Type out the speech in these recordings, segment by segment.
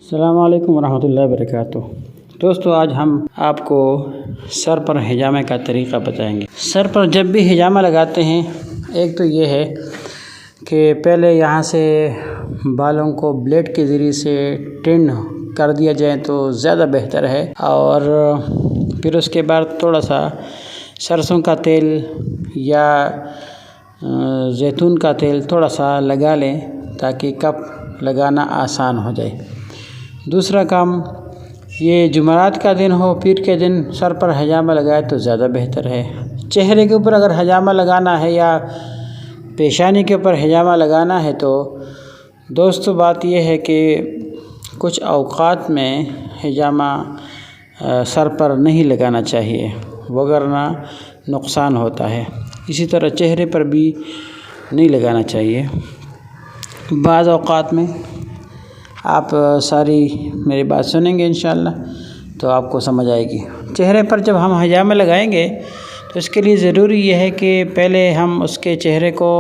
السلام علیکم ورحمۃ اللہ وبرکاتہ۔ دوستو، آج ہم آپ کو سر پر حجامہ کا طریقہ بتائیں گے۔ سر پر جب بھی حجامہ لگاتے ہیں، ایک تو یہ ہے کہ پہلے یہاں سے بالوں کو بلیڈ کے ذریعے سے ٹرن کر دیا جائے تو زیادہ بہتر ہے، اور پھر اس کے بعد تھوڑا سا سرسوں کا تیل یا زیتون کا تیل تھوڑا سا لگا لیں تاکہ کپ لگانا آسان ہو جائے۔ دوسرا کام، یہ جمعرات کا دن ہو، پیر کے دن سر پر حجامہ لگائے تو زیادہ بہتر ہے۔ چہرے کے اوپر اگر حجامہ لگانا ہے یا پیشانی کے اوپر حجامہ لگانا ہے تو دوستو بات یہ ہے کہ کچھ اوقات میں حجامہ سر پر نہیں لگانا چاہیے، وگرنہ نقصان ہوتا ہے۔ اسی طرح چہرے پر بھی نہیں لگانا چاہیے۔ بعض اوقات میں آپ ساری میری بات سنیں گے انشاءاللہ تو آپ کو سمجھ آئے گی۔ چہرے پر جب ہم حجامہ لگائیں گے تو اس کے لیے ضروری یہ ہے کہ پہلے ہم اس کے چہرے کو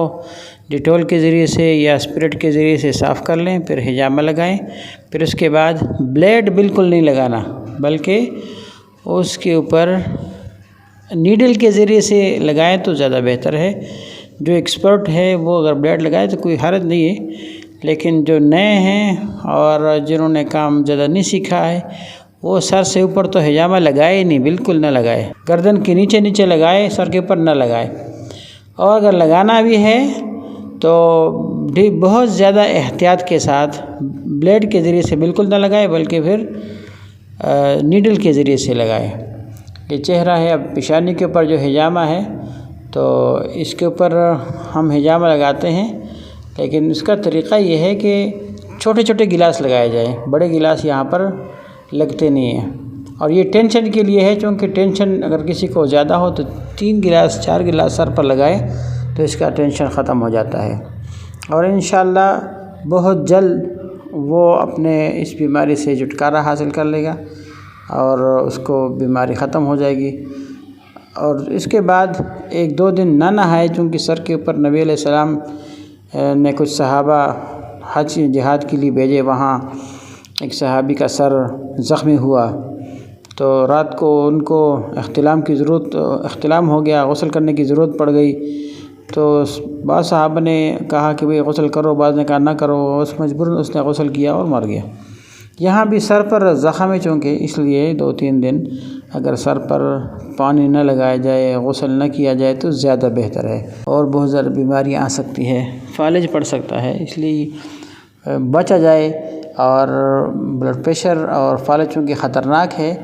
ڈیٹول کے ذریعے سے یا اسپرٹ کے ذریعے سے صاف کر لیں، پھر حجامہ لگائیں۔ پھر اس کے بعد بلیڈ بالکل نہیں لگانا، بلکہ اس کے اوپر نیڈل کے ذریعے سے لگائیں تو زیادہ بہتر ہے۔ جو ایکسپرٹ ہے وہ اگر بلیڈ لگائے تو کوئی حرج نہیں ہے، لیکن جو نئے ہیں اور جنہوں نے کام زیادہ نہیں سیکھا ہے وہ سر سے اوپر تو حجامہ لگائے نہیں، بالکل نہ لگائے۔ گردن کے نیچے لگائے، سر کے اوپر نہ لگائے۔ اور اگر لگانا بھی ہے تو بھی بہت زیادہ احتیاط کے ساتھ بلیڈ کے ذریعے سے بالکل نہ لگائے، بلکہ پھر نیڈل کے ذریعے سے لگائے۔ یہ چہرہ ہے، اب پیشانی کے اوپر جو حجامہ ہے تو اس کے اوپر ہم حجامہ لگاتے ہیں، لیکن اس کا طریقہ یہ ہے کہ چھوٹے چھوٹے گلاس لگائے جائیں، بڑے گلاس یہاں پر لگتے نہیں ہیں۔ اور یہ ٹینشن کے لیے ہے، چونکہ ٹینشن اگر کسی کو زیادہ ہو تو 3 گلاس 4 گلاس سر پر لگائے تو اس کا ٹینشن ختم ہو جاتا ہے، اور انشاءاللہ بہت جلد وہ اپنے اس بیماری سے چھٹکارا حاصل کر لے گا اور اس کو بیماری ختم ہو جائے گی۔ اور اس کے بعد 1-2 دن نہ نہائے، چونکہ سر کے اوپر نبی علیہ السلام نے کچھ صحابہ حج جہاد کے لیے بھیجے، وہاں ایک صحابی کا سر زخمی ہوا تو رات کو ان کو احتلام ہو گیا، غسل کرنے کی ضرورت پڑ گئی۔ تو بعض صحابہ نے کہا کہ بھئی غسل کرو، بعض نے کہا نہ کرو، مجبوراً اس نے غسل کیا اور مر گیا۔ یہاں بھی سر پر زخم ہے، چونکہ اس لیے 2-3 دن اگر سر پر پانی نہ لگایا جائے، غسل نہ کیا جائے تو زیادہ بہتر ہے، اور بہت زیادہ بیماریاں آ سکتی ہے، فالج پڑ سکتا ہے، اس لیے بچا جائے۔ اور بلڈ پریشر اور فالج چونکہ خطرناک ہے،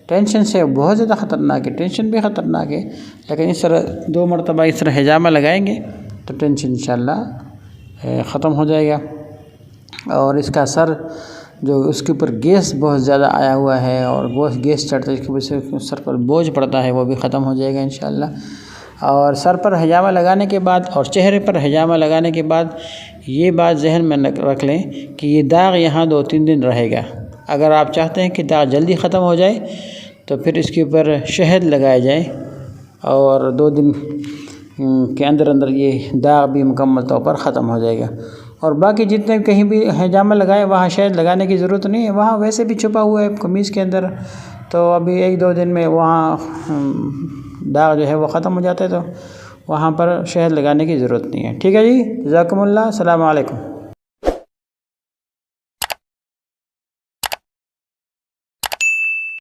ٹینشن سے بہت زیادہ خطرناک ہے، ٹینشن بھی خطرناک ہے، لیکن اس طرح 2 مرتبہ اس طرح حجامہ لگائیں گے تو ٹینشن انشاءاللہ ختم ہو جائے گا۔ اور اس کا سر جو اس کے اوپر گیس بہت زیادہ آیا ہوا ہے اور وہ گیس چڑھتا ہے، اس کی وجہ سے سر پر بوجھ پڑتا ہے، وہ بھی ختم ہو جائے گا انشاءاللہ۔ اور سر پر حجامہ لگانے کے بعد اور چہرے پر حجامہ لگانے کے بعد یہ بات ذہن میں رکھ لیں کہ یہ داغ یہاں 2-3 دن رہے گا۔ اگر آپ چاہتے ہیں کہ داغ جلدی ختم ہو جائے تو پھر اس کے اوپر شہد لگائے جائے، اور 2 دن کے اندر یہ داغ بھی مکمل طور پر ختم ہو جائے گا۔ اور باقی جتنے کہیں بھی حجامہ لگائے وہاں شہد لگانے کی ضرورت نہیں ہے، وہاں ویسے بھی چھپا ہوا ہے قمیض کے اندر، تو ابھی 1-2 دن میں وہاں داغ جو ہے وہ ختم ہو جاتا ہے، تو وہاں پر شہد لگانے کی ضرورت نہیں ہے۔ ٹھیک ہے جی، جزاکم اللہ، السلام علیکم۔